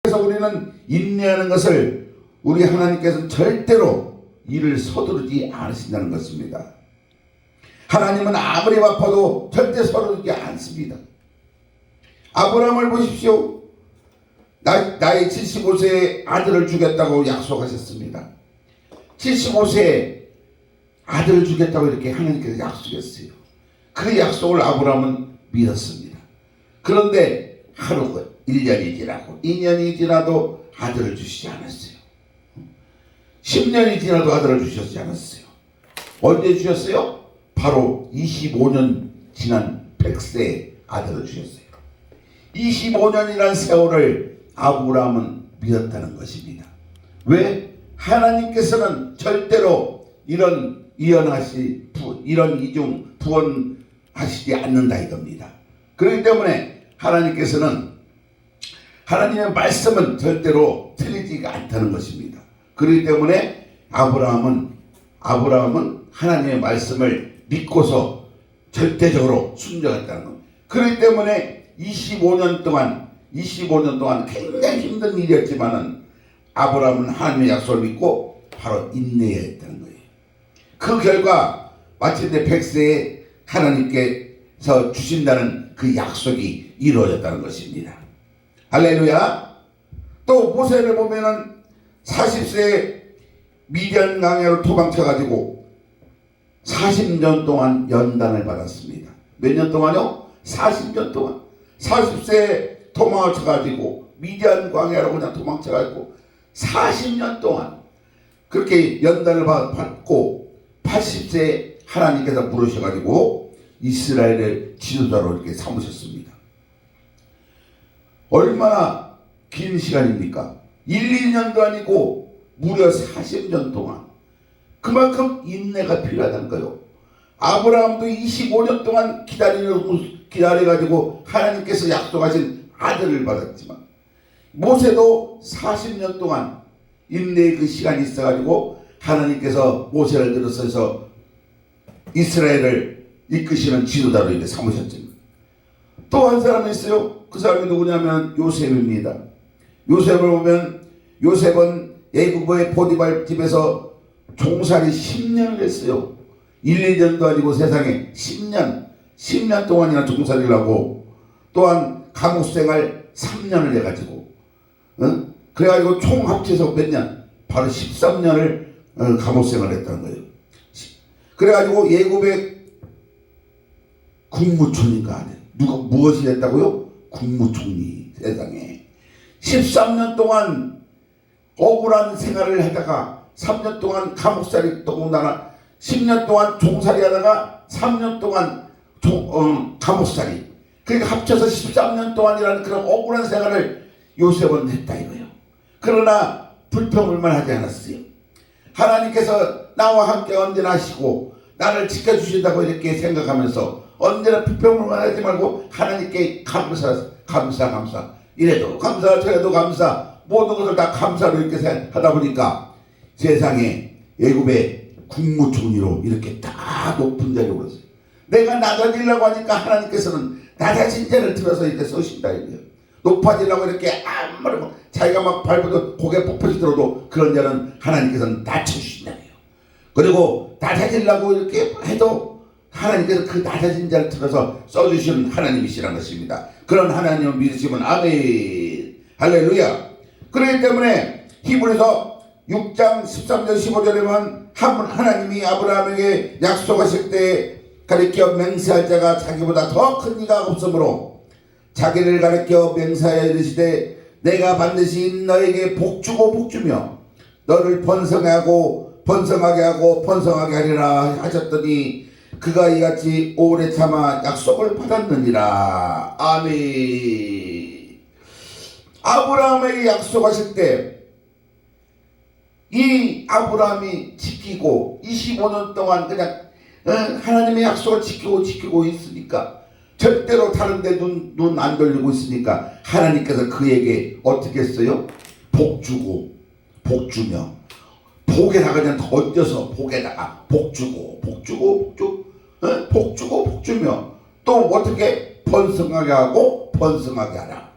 그래서 우리는 인내하는 것을 우리 하나님께서는 절대로 이를 서두르지 않으신다는 것입니다. 하나님은 아무리 바빠도 절대 서두르지 않습니다. 아브라함을 보십시오. 나이 75세에 아들을 주겠다고 약속하셨습니다. 75세에 아들을 주겠다고 이렇게 하나님께서 약속했어요. 그 약속을 아브라함은 믿었습니다. 그런데 하루가 1년이 지나고 2년이 지나도 아들을 주시지 않았어요. 10년이 지나도 아들을 주셨지 않았어요. 언제 주셨어요? 바로 25년 지난 100세에 아들을 주셨어요. 25년이라는 세월을 아브라함은 믿었다는 것입니다. 왜? 하나님께서는 절대로 이런 이런 이중 부원하시지 않는다 이겁니다. 그렇기 때문에 하나님께서는 하나님의 말씀은 절대로 틀리지가 않다는 것입니다. 그렇기 때문에 아브라함은 하나님의 말씀을 믿고서 절대적으로 순종했다는 겁니다. 그렇기 때문에 25년 동안 굉장히 힘든 일이었지만은 아브라함은 하나님의 약속을 믿고 바로 인내해야 했다는 거예요. 그 결과 마침내 100세에 하나님께서 주신다는 그 약속이 이루어졌다는 것입니다. 할렐루야. 또 모세를 보면은 40세에 미디안 강야로 도망쳐가지고 40년 동안 연단을 받았습니다. 몇 년 동안요? 40년 동안. 40세에 도망쳐가지고 미디안 광야로 그냥 도망쳐가지고 40년 동안 그렇게 연단을 받고 80세에 하나님께서 부르셔가지고 이스라엘을 지도자로 이렇게 삼으셨습니다. 얼마나 긴 시간입니까? 1, 2년도 아니고 무려 40년 동안. 그만큼 인내가 필요하다는 거예요. 아브라함도 25년 동안 기다려가지고 하나님께서 약속하신 아들을 받았지만 모세도 40년 동안 인내의 그 시간이 있어가지고 하나님께서 모세를 들어서서 이스라엘을 이끄시는 지도자로 이렇게 삼으셨죠. 또 한 사람이 있어요. 그 사람이 누구냐면 요셉입니다. 요셉을 보면 요셉은 애굽의 보디발 집에서 종살이 10년을 했어요. 1, 2년도 아니고 세상에 10년 동안이나 종살이를 하고 또한 감옥생활 3년을 해가지고 그래가지고 총 합쳐서 몇 년? 바로 13년을 감옥생활을 했다는 거예요. 그래가지고 애굽의 국무총리가 누가 무엇이 됐다고요? 국무총리. 세상에 13년 동안 억울한 생활을 하다가 3년 동안 감옥살이 더군다나 10년 동안 종살이 하다가 3년 동안 감옥살이, 그러니까 합쳐서 13년 동안이라는 그런 억울한 생활을 요셉은 했다 이거예요. 그러나 불평불만 하지 않았어요. 하나님께서 나와 함께 언제나 하시고 나를 지켜주신다고 이렇게 생각하면서 언제나 불평불만 하지 말고 하나님께 감사 이래도 감사 저래도 감사 모든 것을 다 감사로 이렇게 하다 보니까 세상에 애굽의 국무총리로 이렇게 다 높은 자리에 올랐어요. 내가 낮아지려고 하니까 하나님께서는 낮아진 자를 들어서 이렇게 쏘신다 이거예요. 높아지려고 이렇게 아무리 자기가 막 밟아도 고개 뻣뻣이 그런 자는 하나님께서는 낮춰주신다고요. 그리고 낮아지려고 이렇게 해도 하나님께서 그 낮아진 자를 들어서 써주시는 하나님이시라는 것입니다. 그런 하나님을 믿으시면 아멘. 할렐루야. 그렇기 때문에 히브리서 6장 13절 15절에 보면 하나님이 아브라함에게 약속하실 때 가리켜 맹세할 자가 자기보다 더 큰 이가 없으므로 자기를 가리켜 맹세하여 이르시되 내가 반드시 너에게 복주고 복주며 너를 번성하게 하고 번성하게 하리라 하셨더니 그가 이같이 오래 참아 약속을 받았느니라. 아멘. 아브라함에게 약속하실 때 이 아브라함이 지키고 25년 동안 그냥 하나님의 약속을 지키고 있으니까 절대로 다른 데 눈 안 돌리고 있으니까 하나님께서 그에게 어떻게 했어요? 복주고 복주며 복에다가 그냥 덧져서 복에다가 복주고 복주며 또 어떻게 번성하게 하고 번성하게 하라.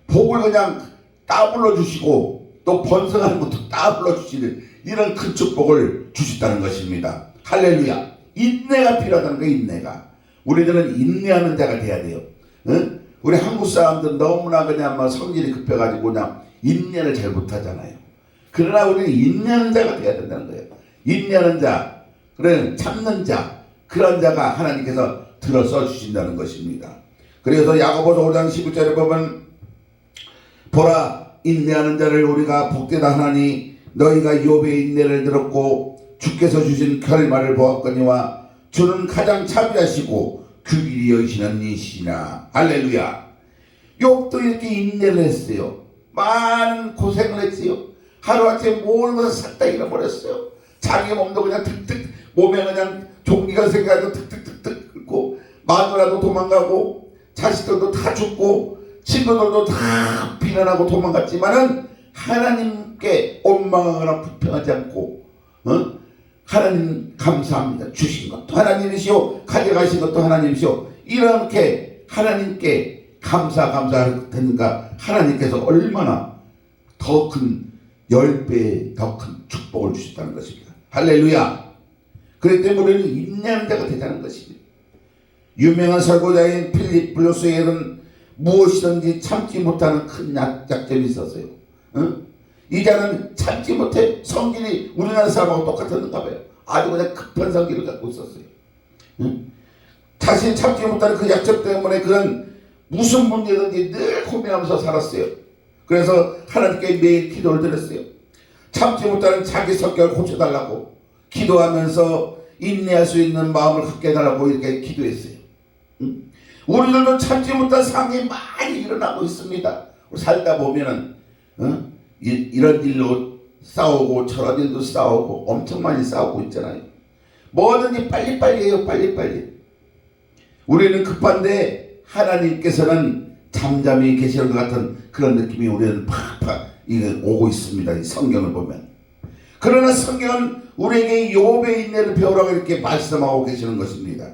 복을 그냥 따블러 주시고 또 번성하는 것도 따블러 주시는 이런 큰 축복을 주셨다는 것입니다. 할렐루야. 인내가 필요하다는 거예요. 인내가. 우리들은 인내하는 자가 돼야 돼요. 응? 우리 한국 사람들은 너무나 그냥 뭐 성질이 급해가지고 그냥 인내를 잘 못하잖아요. 그러나 우리는 인내하는 자가 돼야 된다는 거예요. 인내하는 자, 그래 참는 자, 그런 자가 하나님께서 들어서 주신다는 것입니다. 그래서 야고보서 5장 11절에 보면 보라 인내하는 자를 우리가 복되다 하나니 너희가 욥의 인내를 들었고 주께서 주신 결말을 보았거니와 주는 가장 자비하시고 규길이 여기시는 이시나. 할렐루야. 욥도 이렇게 인내를 했어요. 많은 고생을 했어요. 하루아침에 모든 것을 싹 다 잃어버렸어요. 자기 몸도 그냥 득득, 몸에 그냥 종기가 생겨서 득득득득 긁고, 마누라도 도망가고 자식들도 다 죽고 친구들도 다 비난하고 도망갔지만은 하나님께 원망하거나 불평하지 않고 하나님 감사합니다. 주신 것도 하나님이시오, 가져가신 것도 하나님이시오. 이렇게 하나님께 감사하니까 하나님께서 얼마나 더 큰 10배 더 큰 축복을 주셨다는 것입니다. 할렐루야. 그렇기 때문에 우리는 인내하는 자가 되자는 것입니다. 유명한 설교자인 필립 블루스에는 무엇이든지 참지 못하는 큰 약점이 있었어요. 이 자는 참지 못해. 성질이 우리나라 사람하고 똑같았는가 봐요. 아주 그냥 급한 성질을 갖고 있었어요. 자신이 참지 못하는 그 약점 때문에 그런 무슨 문제든지 늘 고민하면서 살았어요. 그래서 하나님께 매일 기도를 드렸어요. 참지 못하는 자기 성격을 고쳐달라고 기도하면서 인내할 수 있는 마음을 갖게 해달라고 이렇게 기도했어요. 우리들도 참지 못한 상황이 많이 일어나고 있습니다. 살다 보면은 이런 일로 싸우고 저런 일도 싸우고 엄청 많이 싸우고 있잖아요. 뭐든지 빨리빨리 해요. 빨리빨리. 우리는 급한데 하나님께서는 잠잠히 계시는 것 같은 그런 느낌이 우리는 팍팍 오고 있습니다. 이 성경을 보면. 그러나 성경은 우리에게 욥의 인내를 배우라고 이렇게 말씀하고 계시는 것입니다.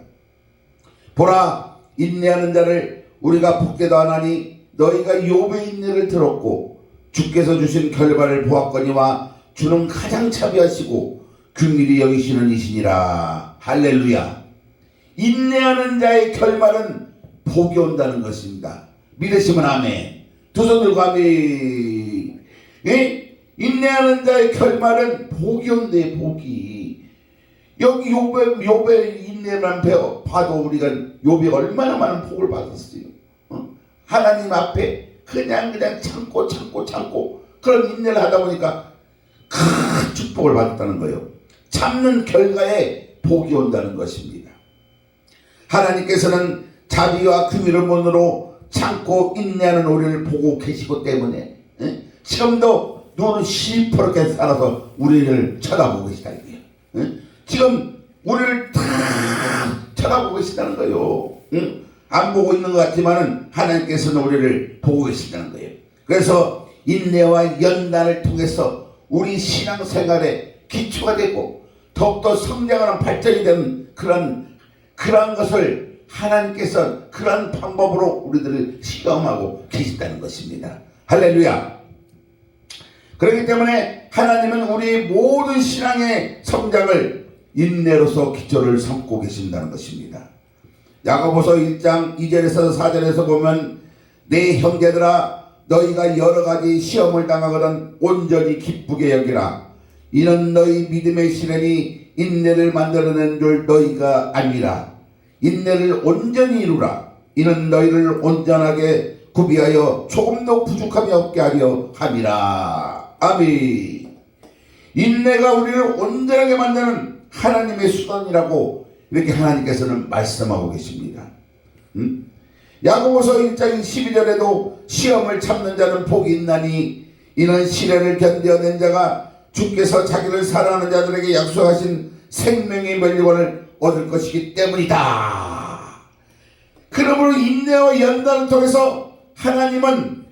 보라 인내하는 자를 우리가 복되도 하나니 너희가 욥의 인내를 들었고 주께서 주신 결과를 보았거니와 주는 가장 자비하시고 긍휼히 여기시는 이시니라. 할렐루야. 인내하는 자의 결말은 복이 온다는 것입니다. 믿으시면 아멘. 두 손 들고 아멘. 예? 인내하는 자의 결말은 복이 온대. 복이. 여기 욥의 인내만 봐도 우리가 욥이 얼마나 많은 복을 받았어요. 하나님 앞에 그냥 참고 그런 인내를 하다 보니까 큰 축복을 받았다는 거예요. 참는 결과에 복이 온다는 것입니다. 하나님께서는 자비와 긍휼의 문으로 참고 인내하는 우리를 보고 계시고 때문에 지금도 눈은 시퍼렇게 살아서 우리를 쳐다보고 계시다 이거예요. 지금 우리를 다 쳐다보고 계시다는 거예요. 안 보고 있는 것 같지만은 하나님께서는 우리를 보고 계시다는 거예요. 그래서 인내와 연단을 통해서 우리 신앙생활에 기초가 되고 더욱더 성장하는 발전이 되는 그런 것을 하나님께서 그런 방법으로 우리들을 시험하고 계시다는 것입니다. 할렐루야. 그렇기 때문에 하나님은 우리의 모든 신앙의 성장을 인내로서 기초를 삼고 계신다는 것입니다. 야고보서 1장 2절에서 4절에서 보면 내 형제들아 너희가 여러가지 시험을 당하거든 온전히 기쁘게 여기라. 이는 너희 믿음의 시련이 인내를 만들어낸 줄 너희가 아니라. 인내를 온전히 이루라. 이는 너희를 온전하게 구비하여 조금도 부족함이 없게 하려 함이라. 아멘. 인내가 우리를 온전하게 만드는 하나님의 수단이라고 이렇게 하나님께서는 말씀하고 계십니다. 야고보서 1장 12절에도 시험을 참는 자는 복이 있나니 이는 시련을 견뎌낸 자가 주께서 자기를 사랑하는 자들에게 약속하신 생명의 멸류관을 얻을 것이기 때문이다. 그러므로 인내와 연단을 통해서 하나님은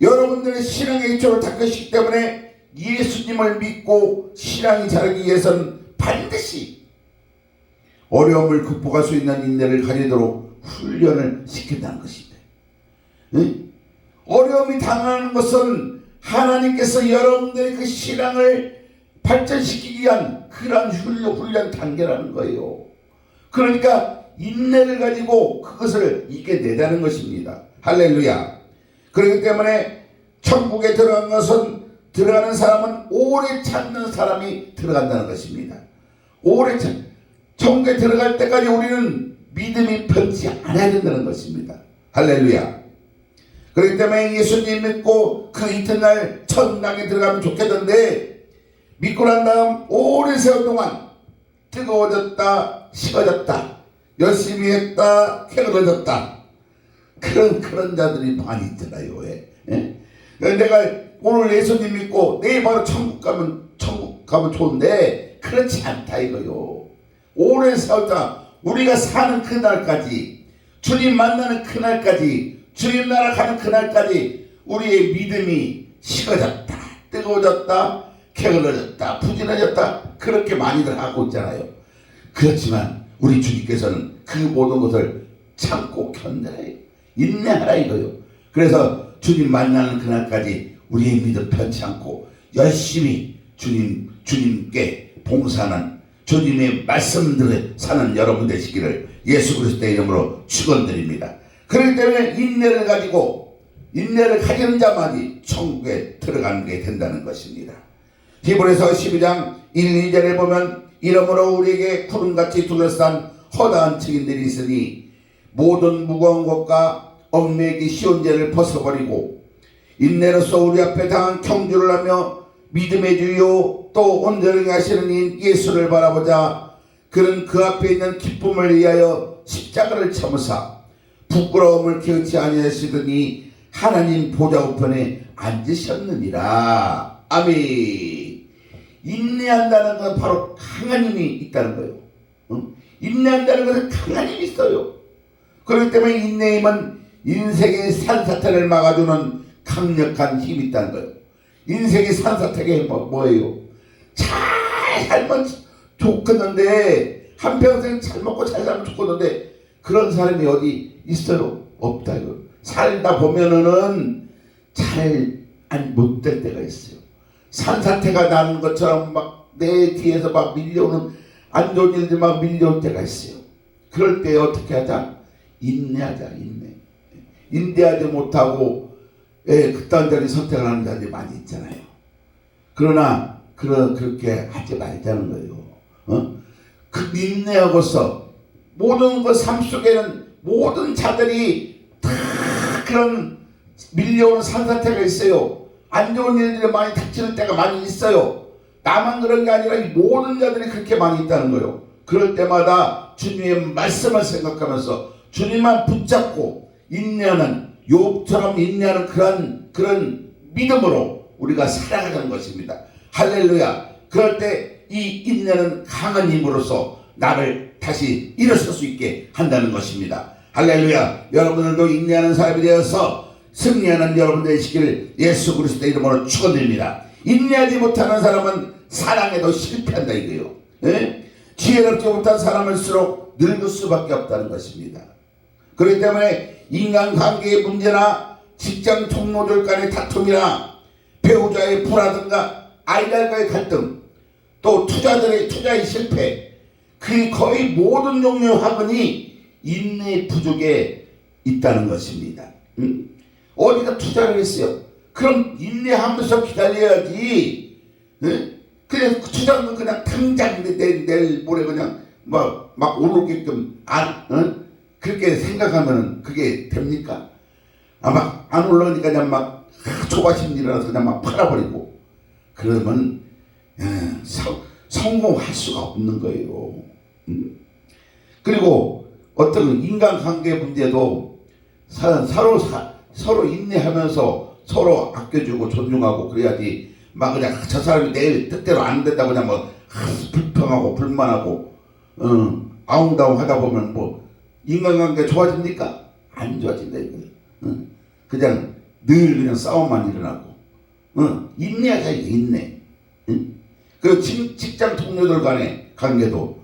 여러분들의 신앙의 기초를 닦으시기 때문에 예수님을 믿고 신앙이 자라기 위해서는 반드시 어려움을 극복할 수 있는 인내를 가지도록 훈련을 시킨다는 것입니다. 어려움이 당하는 것은 하나님께서 여러분들의 그 신앙을 발전시키기 위한 그러한 훈련 단계라는 거예요. 그러니까 인내를 가지고 그것을 이겨내자는 것입니다. 할렐루야. 그렇기 때문에 천국에 들어가는 사람은 오래 찾는 사람이 들어간다는 것입니다. 천국에 들어갈 때까지 우리는 믿음이 변치 않아야 된다는 것입니다. 할렐루야. 그렇기 때문에 예수님 믿고 그 이튿날 천당에 들어가면 좋겠는데, 믿고 난 다음 오랜 세월 동안 뜨거워졌다 식어졌다, 열심히 했다 게을러졌다, 그런 자들이 많이 있잖아요. 왜? 예? 내가 오늘 예수님 믿고 내일 바로 천국 가면 좋은데 그렇지 않다 이거요. 오랜 세월 동안 우리가 사는 그날까지, 주님 만나는 그날까지, 주님 나라 가는 그날까지 우리의 믿음이 식어졌다, 뜨거워졌다, 게을러졌다, 부진해졌다, 그렇게 많이들 하고 있잖아요. 그렇지만 우리 주님께서는 그 모든 것을 참고 견뎌라, 인내하라 이거요. 그래서 주님 만나는 그날까지 우리의 믿음 편치 않고 열심히 주님께 봉사하는, 주님의 말씀들을 사는 여러분 되시기를 예수 그리스도의 이름으로 축원드립니다. 그렇기 때문에 인내를 가지는 자만이 천국에 들어가는 게 된다는 것입니다. 히브리서 12장 1, 2절에 보면, 이러므로 우리에게 구름같이 둘러싼 허다한 증인들이 있으니 모든 무거운 것과 얽매이기 쉬운 죄를 벗어버리고 인내로서 우리 앞에 당한 경주를 하며 믿음의 주요 또 온전하게 하시는 이 예수를 바라보자. 그는 그 앞에 있는 기쁨을 위하여 십자가를 참으사 부끄러움을 기울지 아니하시더니 하나님 보좌 우편에 앉으셨느니라. 아멘. 인내한다는 건 바로 강한 힘이 있다는 거예요. 인내한다는 것은 강한 힘이 있어요. 그렇기 때문에 인내의 힘은 인생의 산사태를 막아주는 강력한 힘이 있다는 거예요. 인생의 산사태가 뭐예요? 잘 살면 좋겠는데, 한평생 잘 먹고 잘 살면 좋겠는데 그런 사람이 어디 있어요? 없다 이거. 살다 보면은 잘 못 될 때가 있어요. 산사태가 나는 것처럼 막 내 뒤에서 막 밀려오는 안 좋은 일들 막 밀려올 때가 있어요. 그럴 때 어떻게 하자? 인내하자. 인내하지 못하고 그딴 자리 선택을 하는 자들이 많이 있잖아요. 그러나 그렇게 하지 말자는 거예요. 그 인내하고서 모든 그 삶 속에는 모든 자들이 다 그런 밀려오는 산사태가 있어요. 안 좋은 일들이 많이 닥치는 때가 많이 있어요. 나만 그런 게 아니라 이 모든 자들이 그렇게 많이 있다는 거예요. 그럴 때마다 주님의 말씀을 생각하면서 주님만 붙잡고 인내하는, 욥처럼 인내하는 그런 믿음으로 우리가 살아가는 것입니다. 할렐루야. 그럴 때 이 인내는 강한 힘으로서 나를 다시 일어설 수 있게 한다는 것입니다. 할렐루야. 여러분들도 인내하는 사람이 되어서 승리하는 여러분 되시기를 예수 그리스도의 이름으로 축원드립니다. 인내하지 못하는 사람은 사랑에도 실패한다 이거예요. 지혜롭지 못한 사람일수록 늙을 수밖에 없다는 것입니다. 그렇기 때문에 인간관계의 문제나 직장 동료들 간의 다툼이나 배우자의 불화든가 아이들과의 갈등, 또 투자의 실패, 그 거의 모든 종류의 화근이 인내의 부족에 있다는 것입니다. 어디다 투자를 했어요? 그럼 인내하면서 기다려야지. 그냥 투자는 그냥 당장 내일 모레 그냥 막 오르게끔 그렇게 생각하면 그게 됩니까? 막 안 올라오니까 그냥 막 조바심 일어나서 그냥 막 팔아버리고 그러면 성공할 수가 없는 거예요. 그리고 어떤 인간관계 문제도 서로 인내하면서 서로 아껴주고 존중하고 그래야지, 막 그냥 저 사람이 내 뜻대로 안 된다고 그냥 불평하고 불만하고 아웅다웅 하다 보면 인간관계 좋아집니까? 안 좋아진다 이거. 그냥 늘 그냥 싸움만 일어나고. 인내하자 이거, 인내. 그 직장 동료들 간의 관계도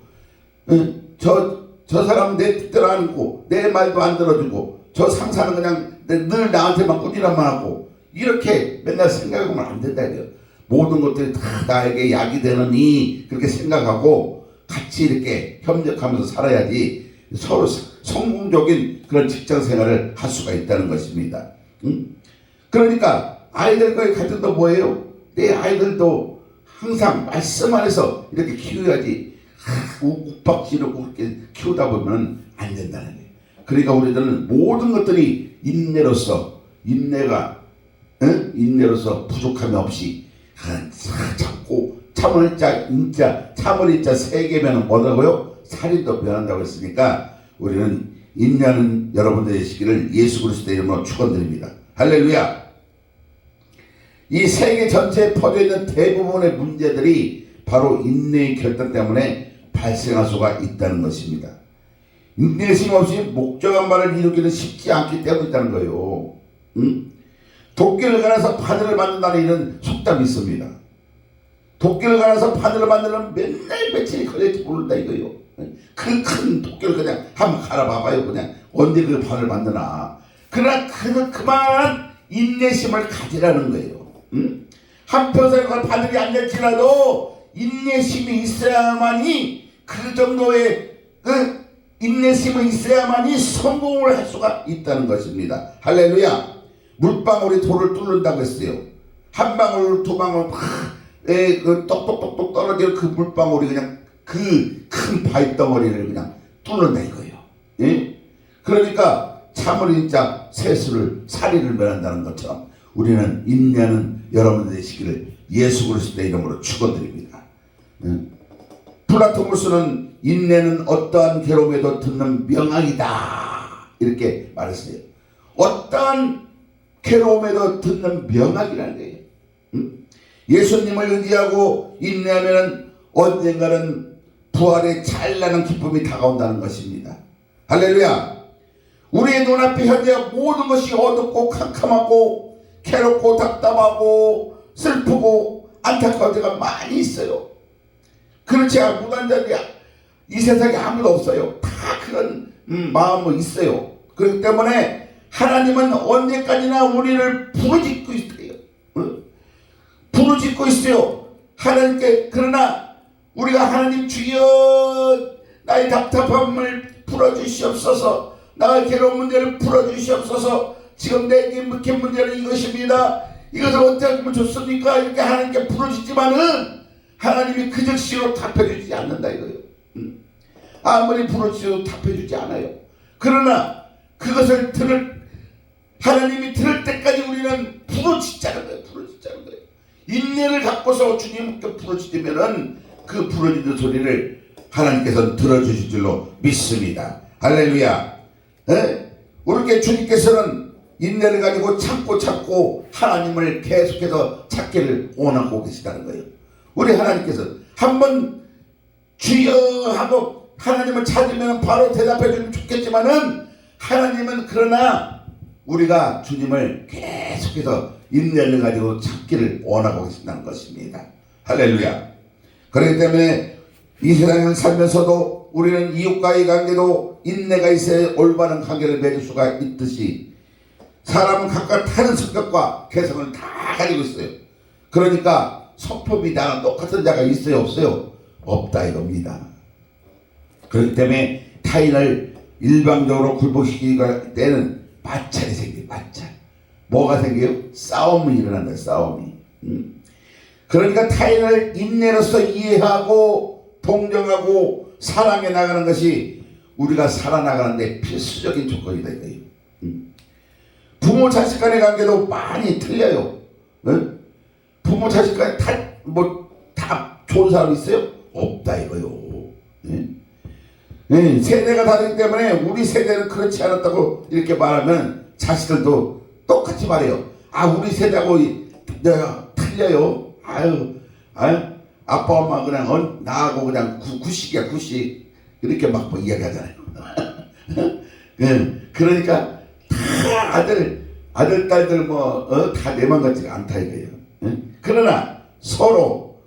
저 사람 내 뜻대로 안 하고 내 말도 안 들어주고 저 상사는 그냥 늘 나한테만 꾸지람만 하고 이렇게 맨날 생각하면 안 된다 이거예요. 모든 것들이 다 나에게 약이 되느니 그렇게 생각하고 같이 이렇게 협력하면서 살아야지 서로 성공적인 그런 직장 생활을 할 수가 있다는 것입니다. 그러니까 아이들과의 갈등도 뭐예요? 내 아이들도 항상 말씀 안에서 이렇게 키워야지 욱박지르고 그렇게 키우다 보면 안 된다는 거예요. 그러니까 우리들은 모든 것들이 인내로서 인내로서 부족함이 없이 참고 참을 자 인자 참을 인자 세 개면 뭐라고요? 살인도 변한다고 했으니까 우리는 인내하는 여러분들의 시기를 예수 그리스도의 이름으로 축원드립니다. 할렐루야. 이 세계 전체에 퍼져 있는 대부분의 문제들이 바로 인내의 결단 때문에 발생할 수가 있다는 것입니다. 인내심 없이 목적한 바를 이루기는 쉽지 않기 때문이라는 거예요. 도끼를 갈아서 바늘을 만든다는 이런 속담이 있습니다. 도끼를 갈아서 바늘을 만드는 맨날 며칠이 걸릴지 모른다 이거예요. 그 큰 도끼를 그냥 한번 갈아봐봐요. 그냥 언제 그 바늘을 만드나. 그러나 그만 인내심을 가지라는 거예요. 한평생 바늘이 안 될지라도 인내심이 있어야만이 그 정도의 인내심이 있어야만이 성공을 할 수가 있다는 것입니다. 할렐루야. 물방울이 돌을 뚫는다고 했어요. 한 방울 두 방울 그 똑똑똑똑 떨어지는 그 물방울이 그냥 그 큰 바위 덩어리를 그냥 뚫는다 이거예요. 예? 그러니까 참을 인자 세수를 사리를 면한다는 것처럼 우리는 인내하는 여러분들의 시기를 예수 그리스도의 이름으로 축원드립니다. 플라토무스는 인내는 어떠한 괴로움에도 듣는 명학이다 이렇게 말했어요. 어떠한 괴로움에도 듣는 명학이라는 거예요. 예수님을 의지하고 인내하면 언젠가는 부활의 찬란한 기쁨이 다가온다는 것입니다. 할렐루야. 우리의 눈앞에 현재 모든 것이 어둡고 캄캄하고 괴롭고 답답하고 슬프고 안타까운 데가 많이 있어요. 그렇지 않고 무단자들이야. 이 세상에 아무도 없어요. 다 그런 마음은 있어요. 그렇기 때문에 하나님은 언제까지나 우리를 부르짖고 있어요. 부르짖고 있어요. 하나님께. 그러나 우리가 하나님 주여 나의 답답함을 풀어주시옵소서. 나의 괴로운 문제를 풀어주시옵소서. 지금 내게 묵힌 문제는 이것입니다. 이것을 어떻게 하면 좋습니까? 이렇게 하나님께 부르짖지만은 하나님이 그 즉시로 답해주지 않는다 이거예요. 아무리 부르짖어도 답해주지 않아요. 그러나 그것을 하나님이 들을 때까지 우리는 부르짖자는 거예요. 부르짖자는 거예요. 인내를 갖고서 주님께 부르짖으면은 그 부르짖는 소리를 하나님께서 들어주실 줄로 믿습니다. 할렐루야. 우리께 주님께서는 인내를 가지고 참고 하나님을 계속해서 찾기를 원하고 계시다는 거예요. 우리 하나님께서 한번 주여 하고 하나님을 찾으면 바로 대답해 주면 좋겠지만은 하나님은 그러나 우리가 주님을 계속해서 인내를 가지고 찾기를 원하고 계신다는 것입니다. 할렐루야. 그렇기 때문에 이 세상을 살면서도 우리는 이웃과의 관계도 인내가 있어야 올바른 관계를 맺을 수가 있듯이 사람은 각각 다른 성격과 개성을 다 가지고 있어요. 그러니까 성품이 다 똑같은 자가 있어요 없어요? 없다 이겁니다. 그렇기 때문에 타인을 일방적으로 굴복시키기 때는 마찰이 생겨요. 마찰. 뭐가 생겨요? 싸움이 일어난다. 싸움이. 그러니까 타인을 인내로서 이해하고 동정하고 사랑해 나가는 것이 우리가 살아나가는데 필수적인 조건이다 이거예요. 부모 자식 간의 관계도 많이 틀려요. 부모 자식 간에 다 좋은 사람 있어요? 없다 이거요. 세대가 다르기 때문에 우리 세대는 그렇지 않았다고 이렇게 말하면 자식들도 똑같이 말해요. 아 우리 세대하고 틀려요. 아유 아빠 엄마 그냥 나하고 그냥 구식이야 구식 이렇게 막 이야기하잖아요. 그러니까 다 아들 딸들 다 내맘 같지가 않다 이거예요. 그러나 서로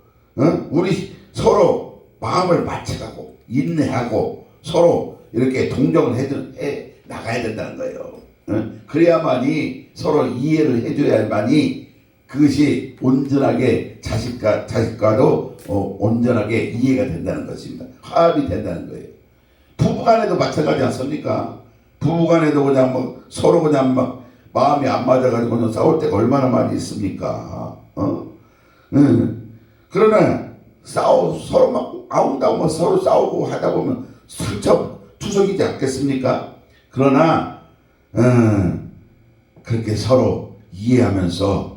우리 서로 마음을 맞춰가고 인내하고 서로 이렇게 동정을 해 나가야 된다는 거예요. 그래야만이 서로 이해를 해줘야만이 그것이 온전하게 자식과도 온전하게 이해가 된다는 것입니다. 화합이 된다는 거예요. 부부간에도 마찬가지 않습니까? 부부간에도 그냥 뭐 서로 그냥 막 마음이 안 맞아가지고 그냥 싸울 때가 얼마나 많이 있습니까? 그러나 서로 막 아웅다웅 뭐 서로 싸우고 하다 보면 상처 투성이지 않겠습니까? 그러나 그렇게 서로 이해하면서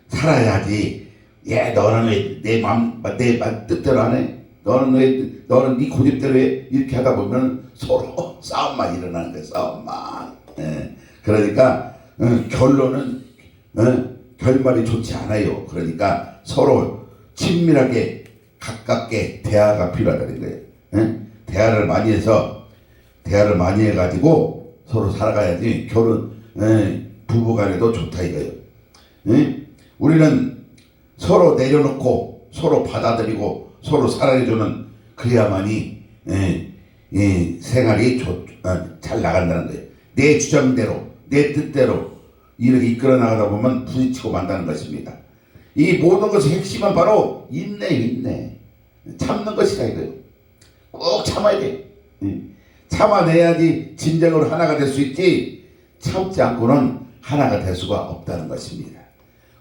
살아야지. 야, 너는 왜 내 뜻대로 안 해? 너는 네 고집대로 해? 이렇게 하다 보면 서로 싸움만 일어나는 거야. 싸움만. 그러니까 결론은 결말이 좋지 않아요. 그러니까 서로 친밀하게 가깝게 대화가 필요하다는 거예요. 대화를 많이 해가지고 서로 살아가야지 부부간에도 좋다 이거예요. 우리는 서로 내려놓고 서로 받아들이고 서로 사랑해주는 그래야만이 생활이 잘 나간다는 거예요. 내 주장대로 내 뜻대로 이렇게 이끌어 나가다 보면 부딪히고 만다는 것입니다. 이 모든 것의 핵심은 바로 인내 참는 것이다 이거예요. 꼭 참아야 돼. 참아내야지 진정으로 하나가 될 수 있지 참지 않고는 하나가 될 수가 없다는 것입니다.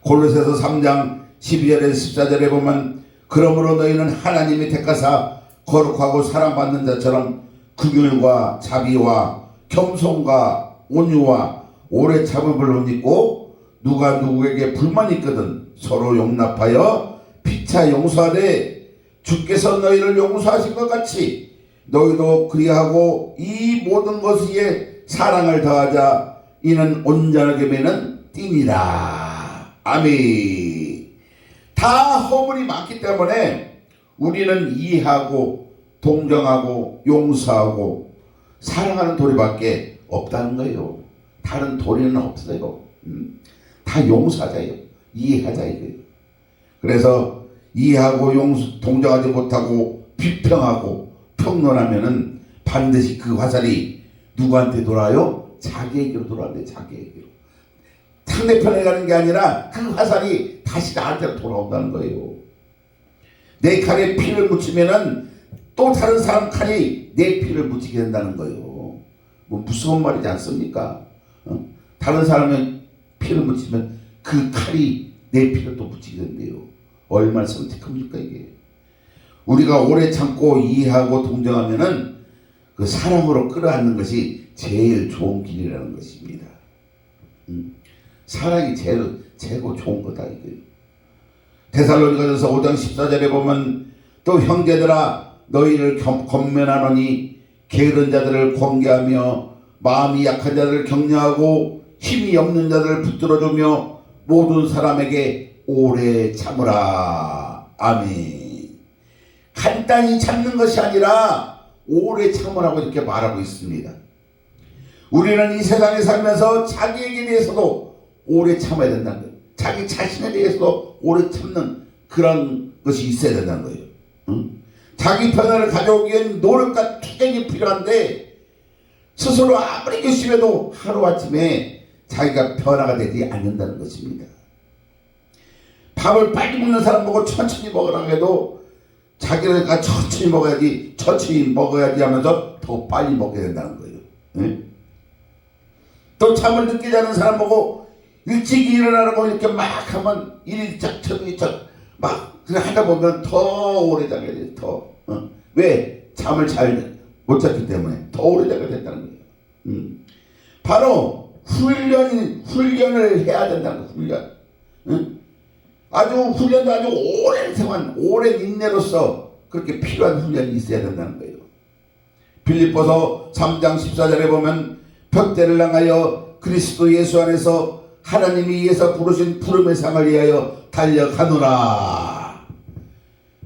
골로새서 3장 12절에서 14절에 보면 그러므로 너희는 하나님이 택하사 거룩하고 사랑받는 자처럼 긍휼과 자비와 겸손과 온유와 오래 참음을 못 잊고 누가 누구에게 불만이 있거든 서로 용납하여 피차 용서하되 주께서 너희를 용서하신 것 같이 너희도 그리하고 이 모든 것에 사랑을 더하자. 이는 온전하게 매는 띠니라. 아멘. 다 허물이 많기 때문에 우리는 이해하고 동정하고 용서하고 사랑하는 도리밖에 없다는 거예요. 다른 도리는 없어요. 다 용서하자요. 이해하자 이거예요. 그래서 이해하고 동정하지 못하고 비평하고 평론하면은 반드시 그 화살이 누구한테 돌아요? 자기에게로 돌아온대요. 자기에게로. 상대편에 가는 게 아니라 그 화살이 다시 나한테로 돌아온다는 거예요. 내 칼에 피를 묻히면은 또 다른 사람 칼이 내 피를 묻히게 된다는 거예요. 뭐 무서운 말이지 않습니까? 다른 사람의 피를 묻히면 그 칼이 내 피를 또 묻히게 된대요. 얼마나 섬뜩합니까 이게. 우리가 오래 참고 이해하고 동정하면은 그 사랑으로 끌어안는 것이 제일 좋은 길이라는 것입니다. 사랑이 최고 좋은 거다 이거예요. 데살로니가전서 5장 14절에 보면 또 형제들아 너희를 권면하노니 게으른 자들을 권계하며 마음이 약한 자들을 격려하고 힘이 없는 자들을 붙들어주며 모든 사람에게 오래 참으라. 아멘. 간단히 참는 것이 아니라 오래 참으라고 이렇게 말하고 있습니다. 우리는 이 세상에 살면서 자기에게 대해서도 오래 참아야 된다는 거예요. 자기 자신에 대해서도 오래 참는 그런 것이 있어야 된다는 거예요. 자기 변화를 가져오기 위한 노력과 투쟁이 필요한데 스스로 아무리 열심히 해도 하루아침에 자기가 변화가 되지 않는다는 것입니다. 밥을 빨리 먹는 사람 보고 천천히 먹으라고 해도 자기가 천천히 먹어야지 하면서 더 빨리 먹게 된다는 거예요. 또 잠을 늦게 자는 사람 보고 일찍 일어나라고 이렇게 막 하면 이리저리 막 하다 보면 더 오래 자게 돼요. 더. 왜? 잠을 잘 못 잤기 때문에 더 오래 자게 된다는 거예요. 바로 훈련을 해야 된다는 거예요. 훈련도 아주 오랜 생활, 오랜 인내로서 그렇게 필요한 훈련이 있어야 된다는 거예요. 빌립보서 3장 14절에 보면 벽대를 향하여 그리스도 예수 안에서 하나님이 위해서 부르신 부름의 상을 위하여 달려가노라.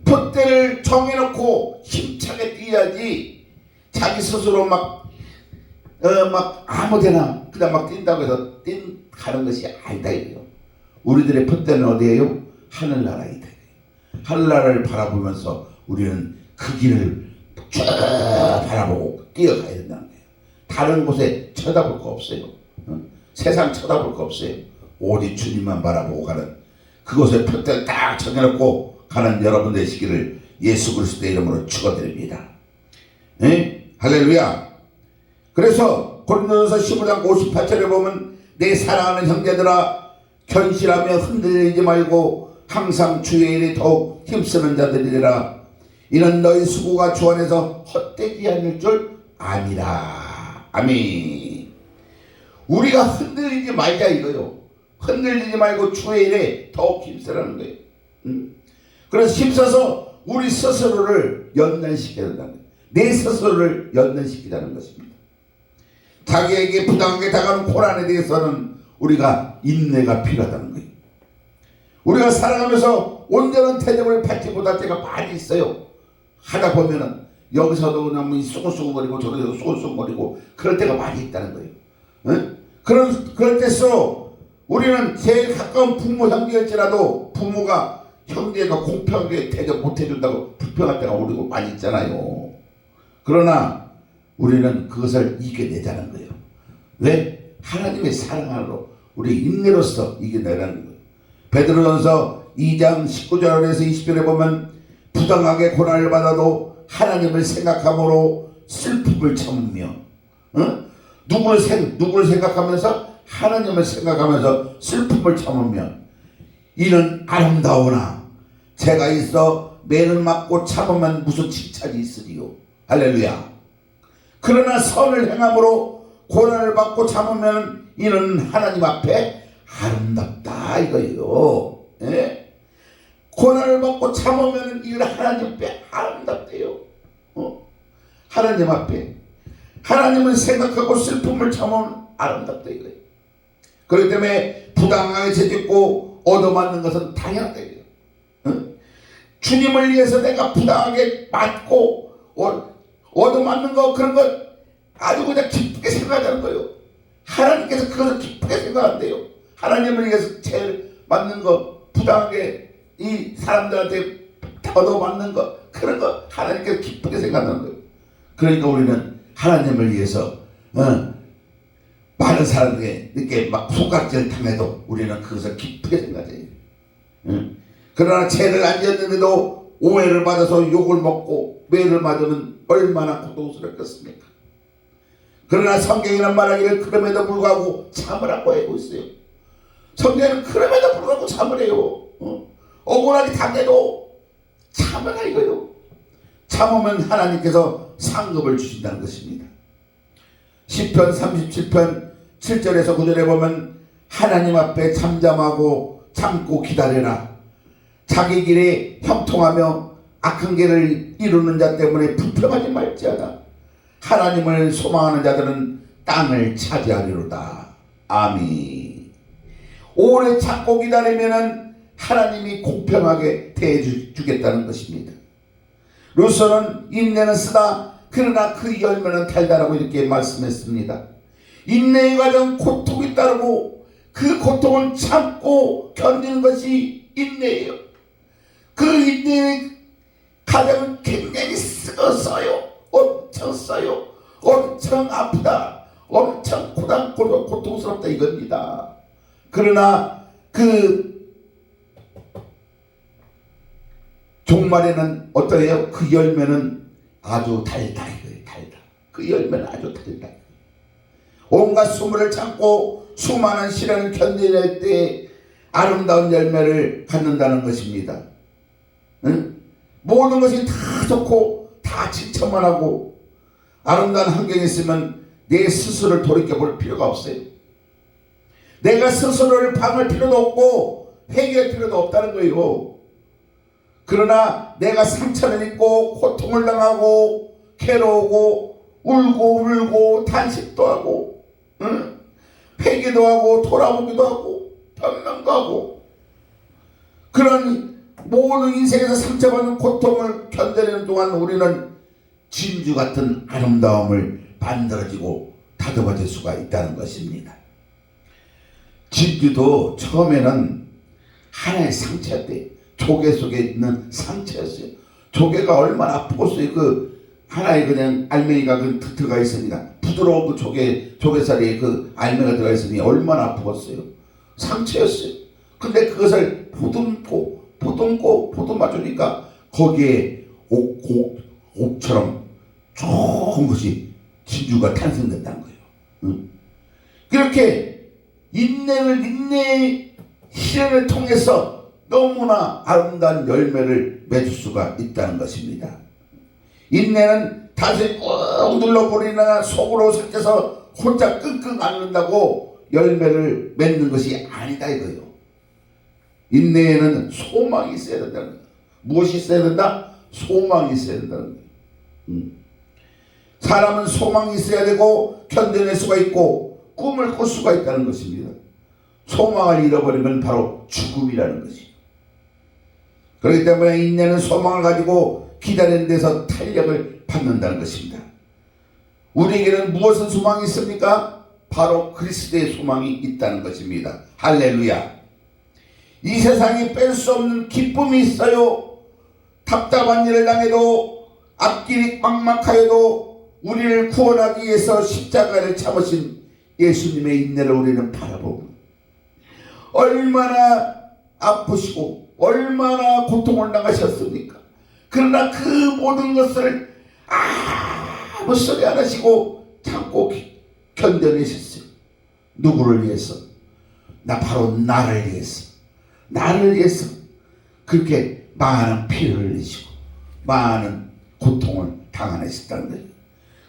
벽대를 정해놓고 힘차게 뛰어야지 자기 스스로 막 아무데나 그냥 막 뛴다고 해서 가는 것이 아니다 이거예요. 우리들의 푯대는 어디예요? 하늘나라이다. 하늘나라를 바라보면서 우리는 그 길을 쭉 바라보고 뛰어가야 된다는 거예요. 다른 곳에 쳐다볼 거 없어요. 세상 쳐다볼 거 없어요. 오직 주님만 바라보고 가는 그곳에 표대를 딱 정해놓고 가는 여러분 되시기를 예수 그리스도의 이름으로 축원드립니다. 할렐루야. 그래서 고린도전서 15장 58절에 보면 내 사랑하는 형제들아 견실하며 흔들리지 말고 항상 주의 일에 더욱 힘쓰는 자들이라. 이는 너희 수고가 주 안에서 헛되지 않을 줄 아니라. 아멘. 우리가 흔들리지 말자 이거요. 흔들리지 말고 주의 일에 더욱 힘쓰라는 거예요. 그래서 힘써서 우리 스스로를 연단시켜야 된다는 거예요. 내 스스로를 연단시키자는 것입니다. 자기에게 부당하게 당하는 고난에 대해서는 우리가 인내가 필요하다는 거예요. 우리가 살아가면서 온전한 대접을 받지 못할 때가 많이 있어요. 하다 보면은 여기서도 그냥 수근수근거리고 저기서도 수근수근거리고 그럴 때가 많이 있다는 거예요. 그럴 때일수록 우리는 제일 가까운 부모 형제일지라도 부모가 형제가 공평하게 대접 못 해준다고 불평할 때가 우리고 많이 있잖아요. 그러나 우리는 그것을 이겨내자는 거예요. 왜? 하나님의 사랑으로 우리 인내로서 이겨내라는 거예요. 베드로전서 2장 19절에서 20절에 보면 부당하게 고난을 받아도 하나님을 생각함으로 슬픔을 참으며 누구를 생각하면서 하나님을 생각하면서 슬픔을 참으며 이는 아름다우나 제가 있어 매를 맞고 참으면 무슨 칭찬이 있으리요. 할렐루야. 그러나 선을 행함으로 고난을 받고 참으면 이는 하나님 앞에 아름답다 이거예요. 예? 고난을 받고 참으면 이는 하나님 앞에 아름답대요. 하나님 앞에 하나님을 생각하고 슬픔을 참으면 아름답다 이거예요. 그렇기 때문에 부당하게 죄짓고 얻어맞는 것은 당연하다 이거예요. 주님을 위해서 내가 부당하게 맞고 얻어맞는 거 그런 거 아주 그냥 기쁘게 생각하자는 거예요. 하나님께서 그것을 기쁘게 생각한대요. 하나님을 위해서 제일 맞는 거 부당하게 이 사람들한테 얻어맞는 거 그런 거 하나님께서 기쁘게 생각하는 거예요. 그러니까 우리는 하나님을 위해서 많은 사람들에게 막 손가락질 당해도 우리는 그것을 기쁘게 생각해요. 그러나 죄를 안 지었는데도 오해를 받아서 욕을 먹고 매를 맞으면 얼마나 고통스럽겠습니까? 그러나 성경에는 말하기를 그럼에도 불구하고 참으라고 하고 있어요. 성경에는 그럼에도 불구하고 참으래요. 억울하게 당해도 참으라 이거요. 참으면 하나님께서 상급을 주신다는 것입니다. 시편 37편 7절에서 9절에 보면 하나님 앞에 잠잠하고 참고 기다려라. 자기 길에 형통하며 악한 길을 이루는 자 때문에 불평하지 말지어다. 하나님을 소망하는 자들은 땅을 차지하리로다. 아멘. 오래 참고 기다리면은 하나님이 공평하게 대해주겠다는 것입니다. 루서는 인내는 쓰다 그러나 그 열매는 달다라고 이렇게 말씀했습니다. 인내의 과정 고통이 따르고 그 고통을 참고 견디는 것이 인내예요. 그 인내의 과정은 굉장히 쓰고서요. 엄청 써요. 엄청 아프다. 엄청 고통스럽다 이겁니다. 그러나 그 종말에는 어떠해요? 그 열매는 아주 달다 이거예요. 달다. 그 열매는 아주 달다. 온갖 수모를 참고 수많은 시련을 견뎌낼 때 아름다운 열매를 갖는다는 것입니다. 모든 것이 다 좋고 다 칭찬만 하고 아름다운 환경에 있으면 내 스스로를 돌이켜볼 필요가 없어요. 내가 스스로를 방할 필요도 없고 회개할 필요도 없다는 거예요. 그러나 내가 상처를 입고 고통을 당하고 괴로우고 울고 탄식도 하고 회개도 하고 돌아보기도 하고 변명도 하고 그런 모든 인생에서 상처받는 고통을 견뎌내는 동안 우리는 진주 같은 아름다움을 만들어지고 다듬어질 수가 있다는 것입니다. 진주도 처음에는 하나의 상처였대요. 조개 속에 있는 상처였어요. 조개가 얼마나 아팠어요. 그 하나의 그냥 알맹이가 들어가 있습니다. 부드러운 그 조개살이 그 알매가 들어가 있으니 얼마나 아프겠어요. 상처였어요. 근데 그것을 보듬고 맞으니까 거기에 옥처럼 좋은 것이 진주가 탄생된다는 거예요. 응? 그렇게 인내의 시련을 통해서 너무나 아름다운 열매를 맺을 수가 있다는 것입니다. 인내는 단순히 꾹 눌러버리나 속으로 삭혀서 혼자 끙끙 앓는다고 열매를 맺는 것이 아니다 이거예요. 인내에는 소망이 있어야 된다는 거예요. 무엇이 있어야 된다? 소망이 있어야 된다는 거예요. 사람은 소망이 있어야 되고 견뎌낼 수가 있고 꿈을 꿀 수가 있다는 것입니다. 소망을 잃어버리면 바로 죽음이라는 것이죠. 그렇기 때문에 인내는 소망을 가지고 기다리는 데서 탄력을 받는다는 것입니다. 우리에게는 무엇은 소망이 있습니까? 바로 그리스도의 소망이 있다는 것입니다. 할렐루야. 이 세상에 뺄 수 없는 기쁨이 있어요. 답답한 일을 당해도 앞길이 막막하여도 우리를 구원하기 위해서 십자가를 참으신 예수님의 인내를 우리는 바라보고 얼마나 아프시고 얼마나 고통을 당하셨습니까? 그러나 그 모든 것을 아무 소리 안 하시고 참고 견뎌내셨어요. 누구를 위해서? 바로 나를 위해서 그렇게 많은 피를 흘리시고 많은 고통을 당하셨다는 거예요.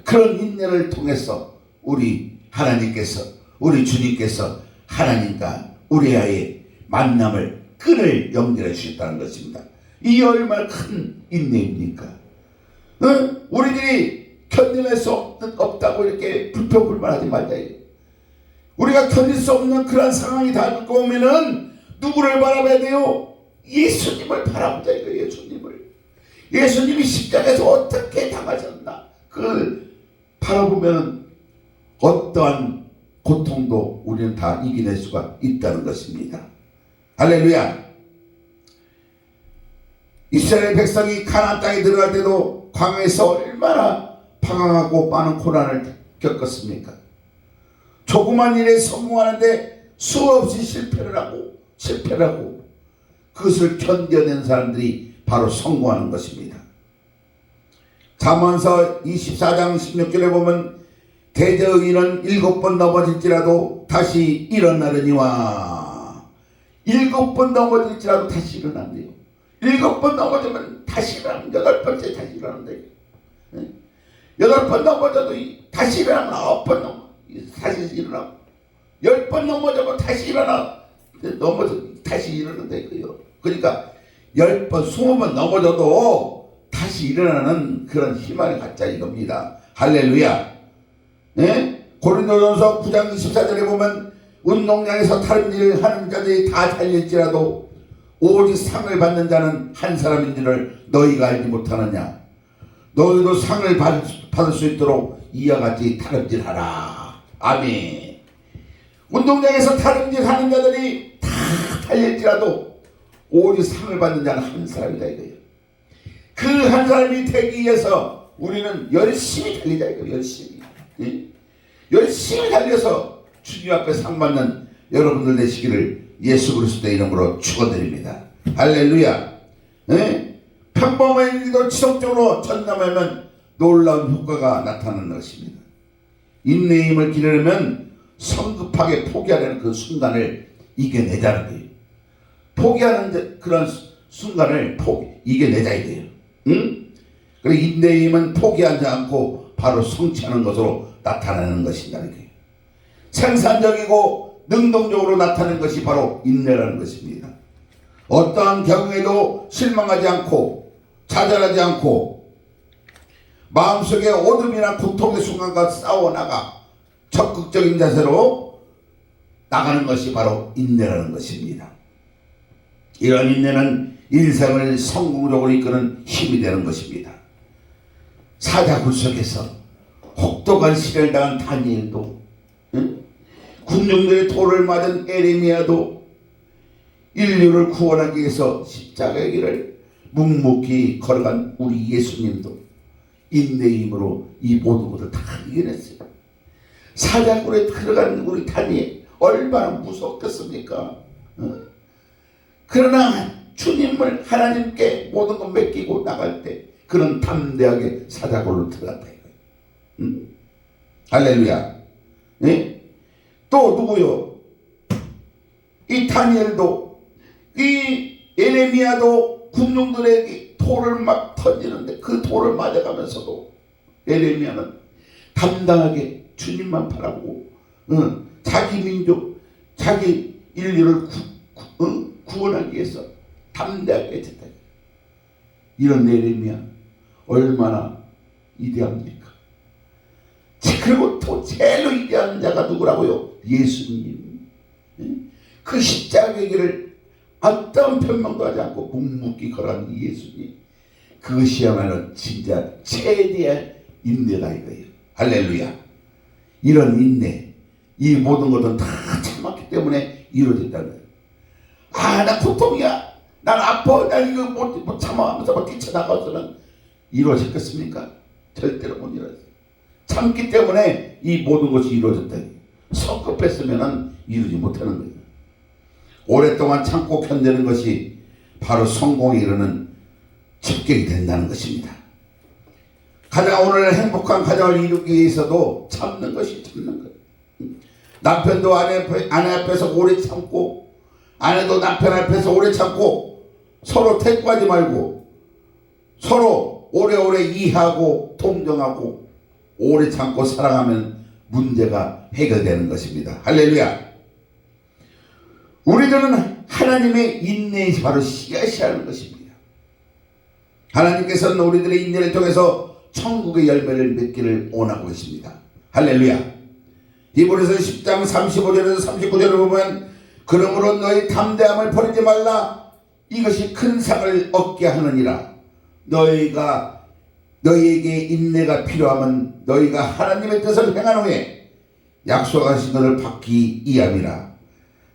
그런 인내를 통해서 우리 하나님께서, 우리 주님께서 하나님과 우리와의 만남을, 끈을 연결해 주셨다는 것입니다. 이 얼마나 큰 인내입니까? 우리들이 견뎌낼 수 없다고 이렇게 불평불만하지 말자. 우리가 견딜 수 없는 그런 상황이 닿고 오면은 누구를 바라봐야 돼요? 예수님을 바라보자 이거예요. 예수님이 십자가에서 어떻게 당하셨나 그걸 바라보면 어떠한 고통도 우리는 다 이겨낼 수가 있다는 것입니다. 할렐루야. 이스라엘 백성이 가나안 땅에 들어갈 때도 광야에서 얼마나 방황하고 많은 고난을 겪었습니까? 조그만 일에 성공하는데 수없이 실패를 하고 그것을 견뎌낸 사람들이 바로 성공하는 것입니다. 잠언서 24장 16절에 보면 대저의인은 7번 넘어질지라도 다시 일어나려니와 7번 넘어질지라도 다시 일어난대요. 7번 넘어지면 다시 일어나면 8번째 다시 일어난대요. 8번 넘어져도 다시 일어나면 9번 다시 일어나고 10번 넘어져도 다시 다시 일어난다고요. 그러니까 10번, 20번 넘어져도 다시 일어나는 그런 희망을 갖자 이겁니다. 할렐루야. 고린도전서 9장 24절에 보면 운동장에서 다른 일을 하는 자들이 다 달릴지라도 오직 상을 받는 자는 한 사람인 줄을 너희가 알지 못하느냐. 너희도 상을 받을 수 있도록 이와 같이 다름질하라. 아멘. 운동장에서 다름질 하는 자들이 다 달릴지라도 오직 상을 받는 자는 한 사람이다 이거예요. 그 한 사람이 되기 위해서 우리는 열심히 달리자 이거예요. 열심히 달려서 주님 앞에 상 받는 여러분들 되시기를 예수 그리스도의 이름으로 축원드립니다. 할렐루야. 평범한 일도 지속적으로 전담하면 놀라운 효과가 나타나는 것입니다. 인내의 힘을 기르려면 성급하게 포기하려는 그 순간을 이겨내자는 거예요. 포기하는 그런 순간을 이겨내자 이거예요. 그리고 인내의 힘은 포기하지 않고 바로 성취하는 것으로 나타나는 것이다 이거예요. 생산적이고 능동적으로 나타나는 것이 바로 인내라는 것입니다. 어떠한 경우에도 실망하지 않고 좌절하지 않고 마음속에 어둠이나 고통의 순간과 싸워나가 적극적인 자세로 나가는 것이 바로 인내라는 것입니다. 이런 인내는 인생을 성공적으로 이끄는 힘이 되는 것입니다. 사자굴 속에서 혹독한 시련을 당한 다니엘도, 군중들의 돌을 맞은 에레미야도, 인류를 구원하기 위해서 십자가의 길을 묵묵히 걸어간 우리 예수님도 인내의 힘으로 이 모든 것을 다 이겨냈어요. 사자굴에 들어가는 우리 다니엘 얼마나 무섭겠습니까? 그러나 주님을 하나님께 모든 것 맡기고 나갈 때 그런 담대하게 사자굴로 들어갔다 이거예요. 할렐루야. 예? 또 누구요? 이 다니엘도 이 에레미야도 군중들에게 돌을 막 던지는데 그 돌을 맞아가면서도 에레미야는 담당하게 주님만 바라보고 자기 민족 자기 인류를 구원하기 위해서 담대하게 했다. 이런 에레미야 얼마나 위대합니까? 그리고 또 제일 위대한 자가 누구라고요? 예수님. 그 십자가의 길을 어떤 변명도 하지 않고 묵묵히 걸어간 예수님. 그것이야말로 진짜 최대의 인내다 이거예요. 할렐루야. 이런 인내, 이 모든 것은 다 참았기 때문에 이루어졌다는 거예요. 아, 나 고통이야. 난 아파. 난 이거 못 참아하면서 막 뛰쳐나가서는 이루어졌겠습니까? 절대로 못 이루어졌어요. 참기 때문에 이 모든 것이 이루어졌다. 성급했으면 이루지 못하는 거예요. 오랫동안 참고 견디는 것이 바로 성공에 이르는 첩격이 된다는 것입니다. 가장 오늘 행복한 가정을 이루기 위해서도 참는 것이 참는 것. 남편도 아내 앞에서 오래 참고 아내도 남편 앞에서 오래 참고 서로 대꾸하지 말고 서로 오래오래 이해하고 동정하고 오래 참고 사랑하면 문제가 해결되는 것입니다. 할렐루야. 우리들은 하나님의 인내에 바로 씨앗이라는 것입니다. 하나님께서는 우리들의 인내를 통해서 천국의 열매를 맺기를 원하고 계십니다. 할렐루야. 히브리서 10장 35절에서 39절을 보면 그러므로 너희 담대함을 버리지 말라. 이것이 큰 상을 얻게 하느니라. 너희에게 인내가 필요하면 너희가 하나님의 뜻을 행한 후에 약속하신 것을 받기 이함이라.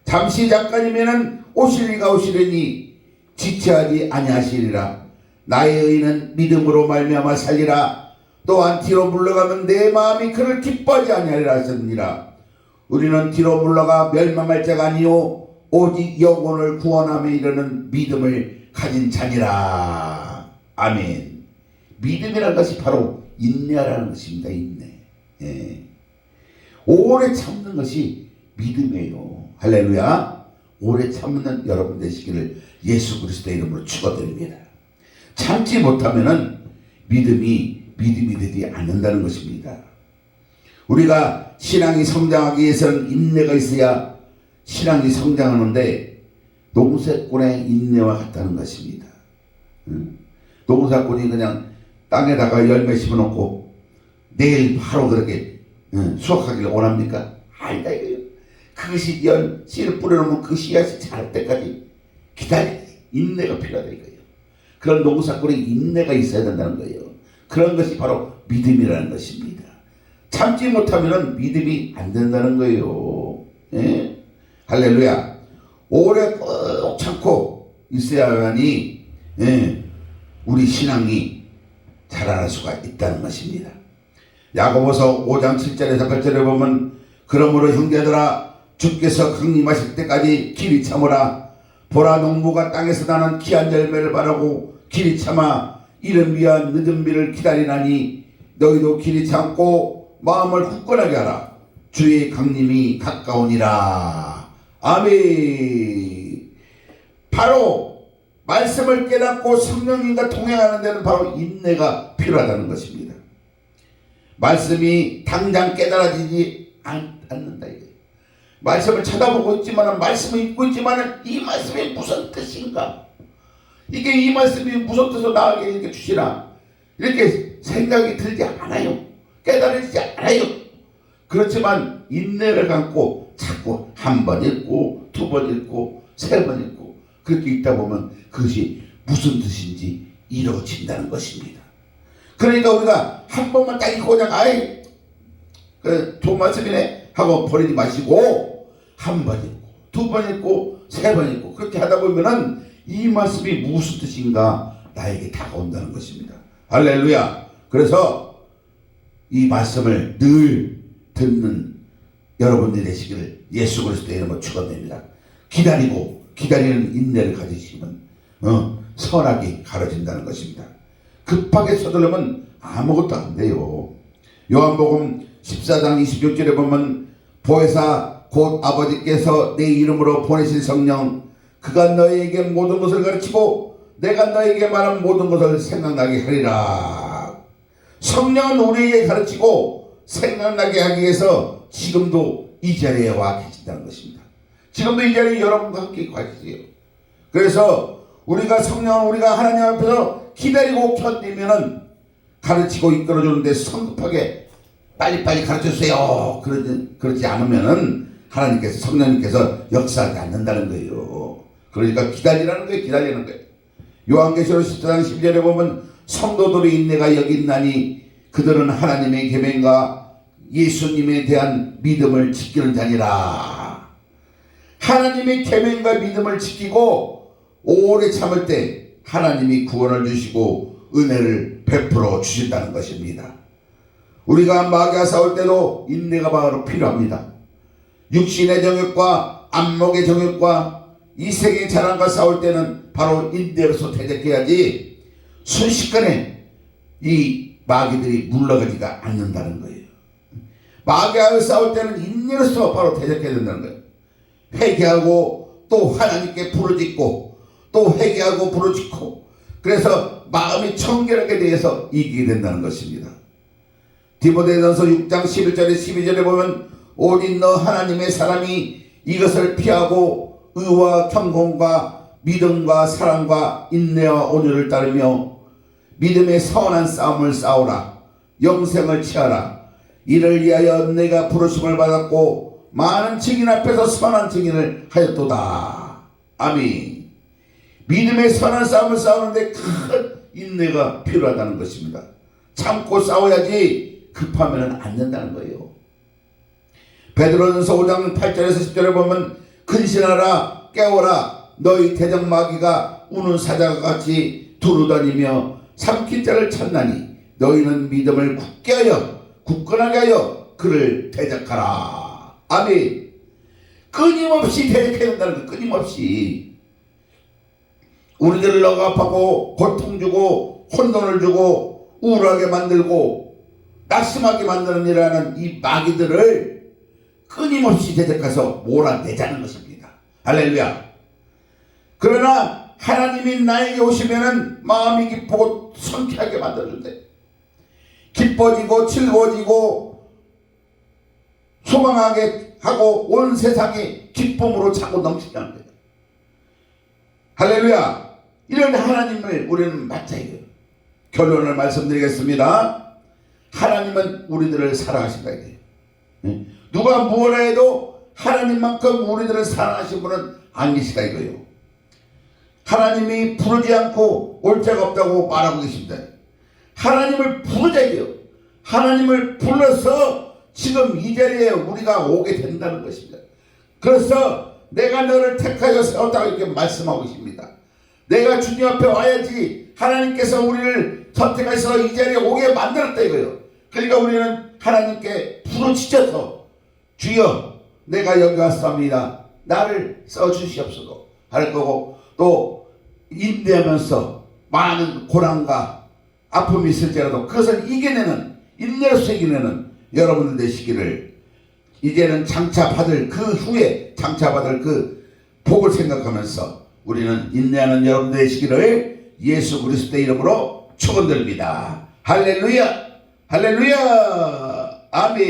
잠시 잠깐이면은 오시리가 오시리니 지체하지 아니하시리라. 나의 의는 믿음으로 말미암아 살리라. 또한 뒤로 물러가면 내 마음이 그를 기뻐하지 아니하리라 하셨느니라. 우리는 뒤로 물러가 멸망할 자가 아니요 오직 영혼을 구원함에 이르는 믿음을 가진 자니라. 아멘. 믿음이라는 것이 바로 인내라는 것입니다. 인내. 예. 오래 참는 것이 믿음이에요. 할렐루야. 오래 참는 여러분 되시기를 예수 그리스도의 이름으로 축원드립니다. 참지 못하면은 믿음이 되지 않는다는 것입니다. 우리가 신앙이 성장하기 위해서는 인내가 있어야 신앙이 성장하는데 농사꾼의 인내와 같다는 것입니다. 농사꾼이 그냥 땅에다가 열매 심어놓고 내일 바로 그렇게 수확하기를 원합니까? 아니다 이거예요. 그것이 씨를 뿌려놓으면 그 씨앗이 자랄 때까지 기다려야 돼. 인내가 필요하다 이거예요. 그런 농사꾼의 인내가 있어야 된다는 거예요. 그런 것이 바로 믿음이라는 것입니다. 참지 못하면 믿음이 안 된다는 거예요. 예? 할렐루야. 오래 꼭 참고 있어야만이 우리 신앙이 자라날 수가 있다는 것입니다. 야고보서 5장 7절에서 8절에 보면 그러므로 형제들아 주께서 강림하실 때까지 길이 참으라. 보라 농부가 땅에서 나는 귀한 열매를 바라고 길이 참아 이를 위한 늦은 비를 기다리나니 너희도 길이 참고 마음을 굳건하게 하라. 주의 강림이 가까우니라. 아멘. 바로 말씀을 깨닫고 성령님과 동행하는 데는 바로 인내가 필요하다는 것입니다. 말씀이 당장 깨달아지지 않는다 이거예요. 말씀을 쳐다보고 있지만 말씀을 읽고 있지만 이 말씀이 무슨 뜻인가? 이게 이 말씀이 무슨 뜻으로 나에게 이렇게 주시나? 이렇게 생각이 들지 않아요. 깨달아지지 않아요. 그렇지만 인내를 갖고 자꾸 한 번 읽고 두 번 읽고 세 번 읽고 그렇게 읽다 보면 그것이 무슨 뜻인지 이루어진다는 것입니다. 그러니까 우리가 한 번만 딱 읽고 그냥 아이 그래 좋은 말씀이네 하고 버리지 마시고 한 번 읽고 두 번 읽고 세 번 읽고 그렇게 하다 보면은 이 말씀이 무슨 뜻인가 나에게 다가온다는 것입니다. 할렐루야. 그래서 이 말씀을 늘 듣는 여러분들이 되시기를 예수 그리스도의 이름으로 축원드립니다. 기다리는 인내를 가지시면 선하게 가려진다는 것입니다. 급하게 서두르면 아무것도 안 돼요. 요한복음 14장 26절에 보면 보혜사 곧 아버지께서 내 이름으로 보내신 성령 그가 너희에게 모든 것을 가르치고 내가 너희에게 말한 모든 것을 생각나게 하리라. 성령은 우리에게 가르치고 생각나게 하기 위해서 지금도 이 자리에 와 계신다는 것입니다. 지금도 이 자리에 여러분과 함께 와 계세요. 그래서 우리가 하나님 앞에서 기다리고 견디면은 가르치고 이끌어주는데 성급하게 빨리빨리 가르쳐주세요. 그러지 않으면은 성령님께서 역사하지 않는다는 거예요. 그러니까 기다리라는 거예요. 기다리는 거예요. 요한계시록 14장 10절에 보면 성도들의 인내가 여기 있나니 그들은 하나님의 계명과 예수님에 대한 믿음을 지키는 자니라. 하나님의 계명과 믿음을 지키고 오래 참을 때 하나님이 구원을 주시고 은혜를 베풀어 주신다는 것입니다. 우리가 마귀와 싸울 때도 인내가 바로 필요합니다. 육신의 정욕과 안목의 정욕과 이 세계의 자랑과 싸울 때는 바로 인내로서 대적해야지 순식간에 이 마귀들이 물러가지가 않는다는 거예요. 마귀와 싸울 때는 인내로서 바로 대적해야 된다는 거예요. 회개하고 또 하나님께 부르짖고 또 회개하고 부르짖고 그래서 마음이 청결하게 대해서 이기게 된다는 것입니다. 디모데전서 6장 11절에 12절에 보면 오직 너 하나님의 사람이 이것을 피하고 의와 경건과 믿음과 사랑과 인내와 온유를 따르며 믿음의 선한 싸움을 싸우라. 영생을 취하라. 이를 위하여 내가 부르심을 받았고 많은 증인 앞에서 선한 증인을 하였도다. 아멘. 믿음의 선한 싸움을 싸우는데 큰 인내가 필요하다는 것입니다. 참고 싸워야지 급하면 안 된다는 거예요. 베드로전서 5장 8절에서 10절에 보면 근신하라 깨워라 너희 대적 마귀가 우는 사자와 같이 두루다니며 삼킬 자를 찾나니 너희는 믿음을 굳건하게 하여 그를 대적하라. 아멘. 끊임없이 대적해야 된다는 거예요. 끊임없이 우리들을 억압하고 고통 주고 혼돈을 주고 우울하게 만들고 낙심하게 만드는 일하는 이 마귀들을 끊임없이 대적해서 몰아내자는 것입니다. 할렐루야. 그러나 하나님이 나에게 오시면은 마음이 기쁘고 성쾌하게 만들어준대. 기뻐지고 즐거워지고 소망하게 하고 온 세상이 기쁨으로 차고 넘치게 하는 거예요. 할렐루야. 이런 하나님을 우리는 맞아야 돼요. 결론을 말씀드리겠습니다. 하나님은 우리들을 사랑하신다 이거예요. 누가 무엇을 해도 하나님만큼 우리들을 사랑하신 분은 안 계시다 이거예요. 하나님이 부르지 않고 올 자가 없다고 말하고 계십니다. 하나님을 부르자 이거예요. 하나님을 불러서 지금 이 자리에 우리가 오게 된다는 것입니다. 그래서 내가 너를 택하여 세웠다고 이렇게 말씀하고 계십니다. 내가 주님 앞에 와야지 하나님께서 우리를 선택하셔서 이 자리에 오게 만들었다 이거예요. 그러니까 우리는 하나님께 부르짖어서 주여 내가 여기 왔습니다. 나를 써주시옵소서 할 거고 또 인내하면서 많은 고난과 아픔이 있을지라도 그것을 이겨내는 인내로서 이겨내는 여러분들 되시기를 이제는 장차받을 그 후에 장차받을 그 복을 생각하면서 우리는 인내하는 여러분들 되시기를 예수 그리스도의 이름으로 축원드립니다. 할렐루야 할렐루야 아멘.